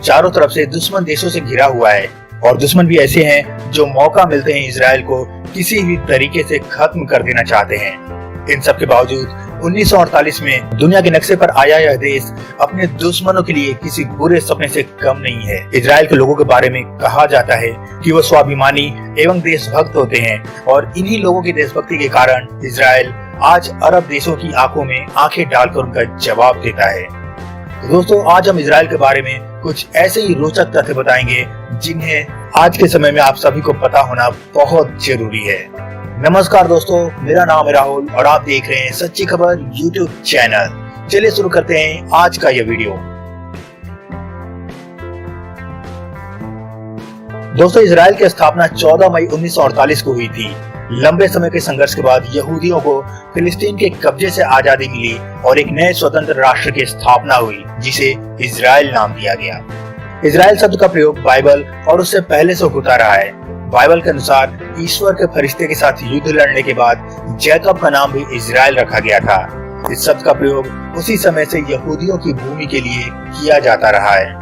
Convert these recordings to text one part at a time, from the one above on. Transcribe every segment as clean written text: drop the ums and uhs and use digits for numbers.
चारों तरफ से दुश्मन देशों से घिरा हुआ है और दुश्मन भी ऐसे हैं जो मौका मिलते हैं इजराइल को किसी भी तरीके से खत्म कर देना चाहते हैं। इन सब के बावजूद 1948 में दुनिया के नक्शे पर आया यह देश अपने दुश्मनों के लिए किसी बुरे सपने से कम नहीं है। इजराइल के लोगों के बारे में कहा जाता है कि वो स्वाभिमानी एवं देशभक्त होते हैं और इन्हीं लोगों की देशभक्ति के कारण इजराइल आज अरब देशों की आंखों में आंखें डालकर उनका जवाब देता है। तो दोस्तों, आज हम इजराइल के बारे में कुछ ऐसे ही रोचक तथ्य बताएंगे जिन्हें आज के समय में आप सभी को पता होना बहुत जरूरी है। नमस्कार दोस्तों, मेरा नाम है राहुल और आप देख रहे हैं सच्ची खबर यूट्यूब चैनल। चलिए शुरू करते हैं आज का यह वीडियो। दोस्तों, इजराइल की स्थापना 14 मई 1948 को हुई थी। लंबे समय के संघर्ष के बाद यहूदियों को फिलिस्तीन के कब्जे से आजादी मिली और एक नए स्वतंत्र राष्ट्र की स्थापना हुई जिसे इजराइल नाम दिया गया। इजराइल शब्द का प्रयोग बाइबल और उससे पहले से होता रहा है। बाइबल के अनुसार ईश्वर के फरिश्ते के साथ युद्ध लड़ने के बाद जैकब का नाम भी इजराइल रखा गया था। इस शब्द का प्रयोग उसी समय से यहूदियों की भूमि के लिए किया जाता रहा है।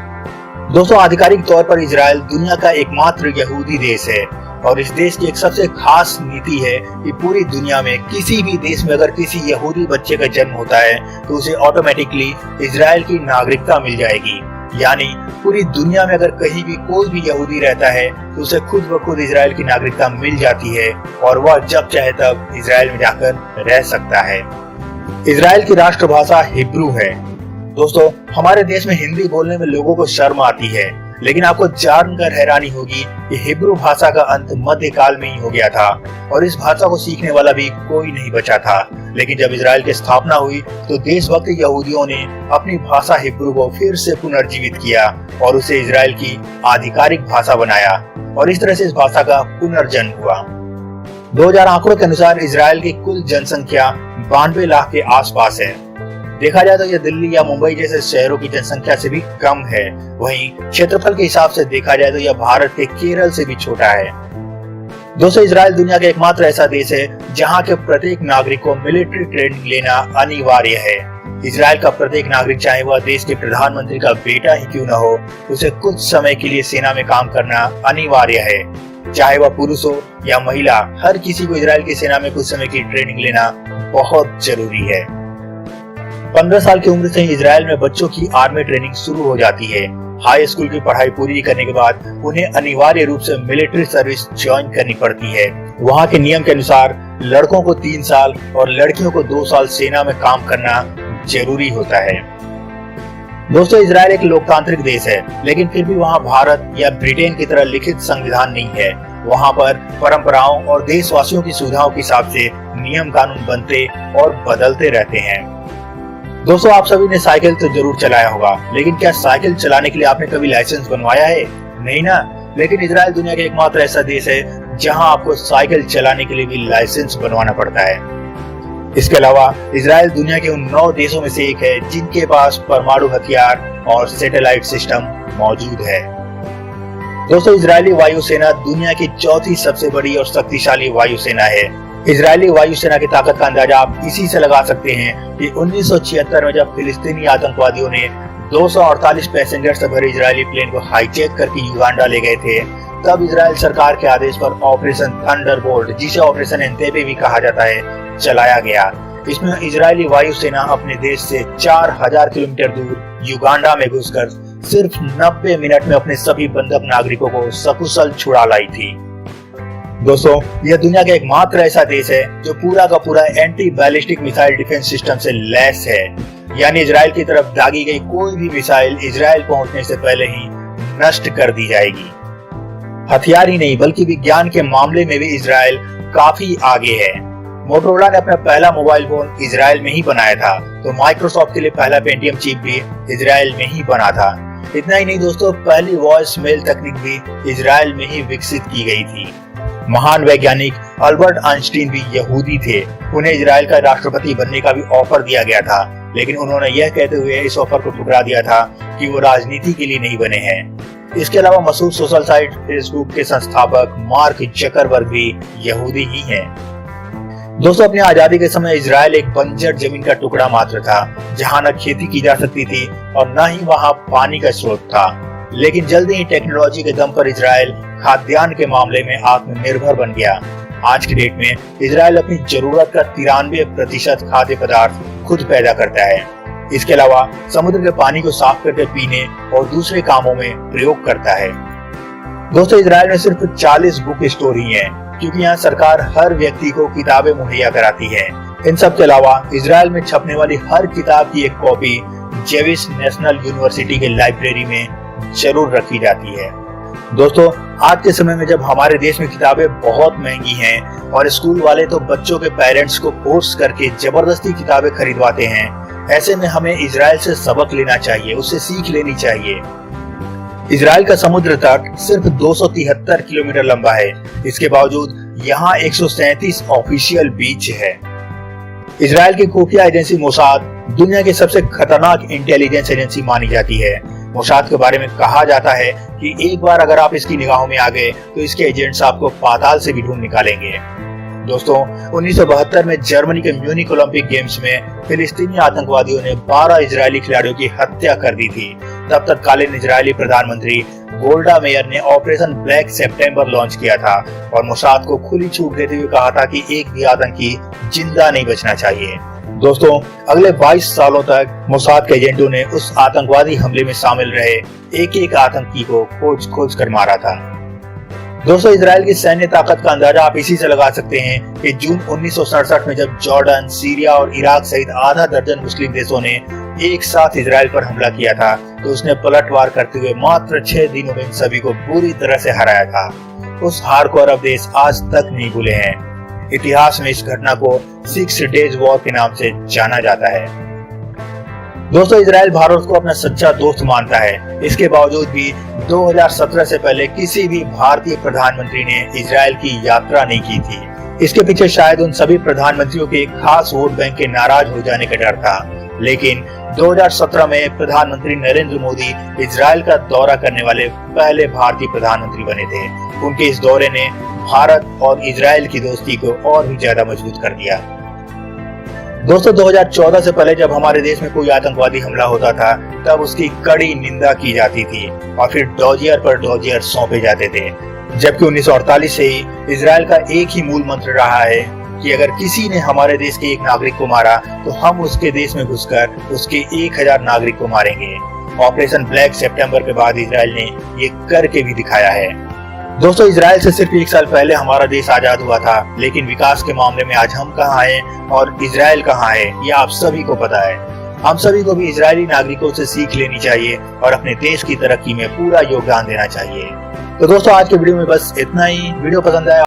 दोस्तों, आधिकारिक तौर पर इजराइल दुनिया का एकमात्र यहूदी देश है और इस देश की एक सबसे खास नीति है कि पूरी दुनिया में किसी भी देश में अगर किसी यहूदी बच्चे का जन्म होता है तो उसे ऑटोमेटिकली इजराइल की नागरिकता मिल जाएगी। यानी पूरी दुनिया में अगर कहीं भी कोई भी यहूदी रहता है तो उसे खुद ब खुद इजराइल की नागरिकता मिल जाती है और वह जब चाहे तब इजराइल में जाकर रह सकता है। इजराइल की राष्ट्रभाषा हिब्रू है। दोस्तों, हमारे देश में हिंदी बोलने में लोगों को शर्म आती है, लेकिन आपको जानकर हैरानी होगी कि हिब्रू भाषा का अंत मध्यकाल में ही हो गया था और इस भाषा को सीखने वाला भी कोई नहीं बचा था। लेकिन जब इजराइल की स्थापना हुई तो देशभक्त यहूदियों ने अपनी भाषा हिब्रू को फिर से पुनर्जीवित किया और उसे इजराइल की आधिकारिक भाषा बनाया और इस तरह से इस भाषा का पुनर्जन्म हुआ। 2000 आंकड़ों के अनुसार इजराइल की कुल जनसंख्या 92 लाख के आसपास है। देखा जाए तो यह दिल्ली या मुंबई जैसे शहरों की जनसंख्या से भी कम है। वहीं क्षेत्रफल के हिसाब से देखा जाए तो यह भारत के केरल से भी छोटा है। दोस्तों, इजराइल दुनिया का एकमात्र ऐसा देश है जहां के प्रत्येक नागरिक को मिलिट्री ट्रेनिंग लेना अनिवार्य है। इजराइल का प्रत्येक नागरिक, चाहे वह देश के प्रधानमंत्री का बेटा ही क्यों न हो, उसे कुछ समय के लिए सेना में काम करना अनिवार्य है। चाहे वह पुरुष हो या महिला, हर किसी को इजराइल की सेना में कुछ समय की ट्रेनिंग लेना बहुत जरूरी है। 15 साल की उम्र से इजराइल में बच्चों की आर्मी ट्रेनिंग शुरू हो जाती है। हाई स्कूल की पढ़ाई पूरी करने के बाद उन्हें अनिवार्य रूप से मिलिट्री सर्विस ज्वाइन करनी पड़ती है। वहाँ के नियम के अनुसार लड़कों को 3 साल और लड़कियों को 2 साल सेना में काम करना जरूरी होता है। दोस्तों, इजराइल एक लोकतांत्रिक देश है, लेकिन फिर भी वहाँ भारत या ब्रिटेन की तरह लिखित संविधान नहीं है। वहाँ पर परंपराओं और देशवासियों की सुविधाओं के हिसाब से नियम कानून बनते और बदलते रहते हैं। दोस्तों, आप सभी ने साइकिल तो जरूर चलाया होगा, लेकिन क्या साइकिल चलाने के लिए आपने कभी लाइसेंस बनवाया है? नहीं ना। लेकिन इजराइल दुनिया का एकमात्र ऐसा देश है जहां आपको साइकिल चलाने के लिए भी लाइसेंस बनवाना पड़ता है। इसके अलावा इजराइल दुनिया के उन 9 देशों में से एक है जिनके पास परमाणु हथियार और सैटेलाइट सिस्टम मौजूद है। दोस्तों, इजरायली वायुसेना दुनिया की 4थी सबसे बड़ी और शक्तिशाली वायुसेना है। इजरायली वायुसेना की ताकत का अंदाजा आप इसी से लगा सकते हैं कि 1976 में जब फिलिस्तीनी आतंकवादियों ने 248 पैसेंजर से भरे इजरायली प्लेन को हाईजैक करके युगांडा ले गए थे, तब इजराइल सरकार के आदेश पर ऑपरेशन थंडरबोल्ट, जिसे ऑपरेशन एंटेबे भी कहा जाता है, चलाया गया। इसमें इजरायली वायुसेना अपने देश से 4000 किलोमीटर दूर युगांडा में घुसकर सिर्फ 90 मिनट में अपने सभी बंधक नागरिकों को सकुशल छुड़ा लाई थी। दोस्तों, यह दुनिया का एकमात्र ऐसा देश है जो पूरा का पूरा anti ballistic missile defence system से लैस है। यानी इजराइल की तरफ दागी गई कोई भी मिसाइल इजराइल पहुंचने से पहले ही नष्ट कर दी जाएगी। हथियार ही नहीं बल्कि विज्ञान के मामले में भी इजराइल काफी आगे है। मोटोरोला ने अपना पहला मोबाइल फोन इजराइल में ही बनाया था, तो माइक्रोसॉफ्ट के लिए पहला पेंटियम चिप भी इजराइल में ही बना था। इतना ही नहीं दोस्तों, पहली वॉइस मेल तकनीक भी इजराइल में ही विकसित की गई थी। महान वैज्ञानिक अल्बर्ट आइंस्टीन भी यहूदी थे। उन्हें इजराइल का राष्ट्रपति बनने का भी ऑफर दिया गया था, लेकिन उन्होंने यह कहते हुए इस ऑफर को ठुकरा दिया था कि वो राजनीति के लिए नहीं बने हैं। इसके अलावा मशहूर सोशल साइट फेसबुक के संस्थापक मार्क जकरबर्ग भी यहूदी ही हैं। दोस्तों, अपनी आजादी के समय इजराइल एक बंजर जमीन का टुकड़ा मात्र था, जहां न खेती की जा सकती थी और न ही वहां पानी का स्रोत था। लेकिन जल्दी ही टेक्नोलॉजी के दम पर इजराइल खाद्यान्न के मामले में आत्मनिर्भर बन गया। आज की डेट में इजराइल अपनी जरूरत का 93% खाद्य पदार्थ खुद पैदा करता है। इसके अलावा समुद्र के पानी को साफ करके पीने और दूसरे कामों में प्रयोग करता है। दोस्तों, इजराइल में सिर्फ 40 बुक स्टोर ही हैं, क्योंकि यहाँ सरकार हर व्यक्ति को किताबें मुहैया कराती है। इन सब के अलावा इजराइल में छपने वाली हर किताब की एक कॉपी जेविश नेशनल यूनिवर्सिटी के लाइब्रेरी में जरूर रखी जाती है। दोस्तों, आज के समय में जब हमारे देश में किताबें बहुत महंगी हैं और स्कूल वाले तो बच्चों के पेरेंट्स को फोर्स करके जबरदस्ती किताबें खरीदवाते हैं, ऐसे में हमें इजराइल से सबक लेना चाहिए, उससे सीख लेनी चाहिए। इजराइल का समुद्र तट सिर्फ 273 किलोमीटर लंबा है। इसके बावजूद यहाँ 137 ऑफिशियल बीच है। इजराइल की खुफिया एजेंसी मोसाद दुनिया की सबसे खतरनाक इंटेलिजेंस एजेंसी मानी जाती है। मोसाद के बारे में कहा जाता है कि एक बार अगर आप इसकी निगाहों में आ गए तो इसके एजेंट्स आपको पाताल से भी ढूंढ निकालेंगे। दोस्तों, 1972 में जर्मनी के म्यूनिक ओलंपिक गेम्स में फिलिस्तीनी आतंकवादियों ने 12 इजरायली खिलाड़ियों की हत्या कर दी थी। तब तत्कालीन इजरायली प्रधानमंत्री गोल्डा मेयर ने ऑपरेशन ब्लैक सितंबर लॉन्च किया था और मोसाद को खुली छूट देते हुए कहा था कि एक भी आतंकी जिंदा नहीं बचना चाहिए। दोस्तों, अगले 22 सालों तक मोसाद के एजेंटों ने उस आतंकवादी हमले में शामिल रहे एक आतंकी को खोज कर मारा था। दोस्तों, इजराइल की सैन्य ताकत का अंदाजा आप इसी से लगा सकते हैं कि जून 1967 में जब जॉर्डन, सीरिया और इराक सहित आधा दर्जन मुस्लिम देशों ने एक साथ इजराइल पर हमला किया था, तो उसने पलटवार करते हुए मात्र 6 दिनों में इन सभी को पूरी तरह से हराया था। उस हार को अरब देश आज तक नहीं भूले हैं। इतिहास में इस घटना को 6 डेज वॉर के नाम से जाना जाता है। दोस्तों, इजराइल भारत को अपना सच्चा दोस्त मानता है। इसके बावजूद भी 2017 से पहले किसी भी भारतीय प्रधानमंत्री ने इजराइल की यात्रा नहीं की थी। इसके पीछे शायद उन सभी प्रधानमंत्रियों के एक खास वोट बैंक के नाराज हो जाने का डर था। लेकिन 2017 में प्रधानमंत्री नरेंद्र मोदी इजराइल का दौरा करने वाले पहले भारतीय प्रधानमंत्री बने थे। उनके इस दौरे ने भारत और इजराइल की दोस्ती को और भी ज्यादा मजबूत कर दिया। दोस्तों, 2014 से पहले जब हमारे देश में कोई आतंकवादी हमला होता था, तब उसकी कड़ी निंदा की जाती थी और फिर डॉजियर पर डॉजियर सौंपे जाते थे। जबकि 1948 से ही इजराइल का एक ही मूल मंत्र रहा है कि अगर किसी ने हमारे देश के एक नागरिक को मारा तो हम उसके देश में घुसकर उसके 1000 नागरिक को मारेंगे। ऑपरेशन ब्लैक सितंबर के बाद इजराइल ने ये करके भी दिखाया है। दोस्तों, इजराइल से सिर्फ 1 साल पहले हमारा देश आजाद हुआ था, लेकिन विकास के मामले में आज हम कहाँ हैं और इजराइल कहाँ है, ये आप सभी को पता है। हम सभी को भी इजरायली नागरिकों से सीख लेनी चाहिए और अपने देश की तरक्की में पूरा योगदान देना चाहिए। तो दोस्तों, आज के वीडियो में बस इतना ही। वीडियो पसंद आया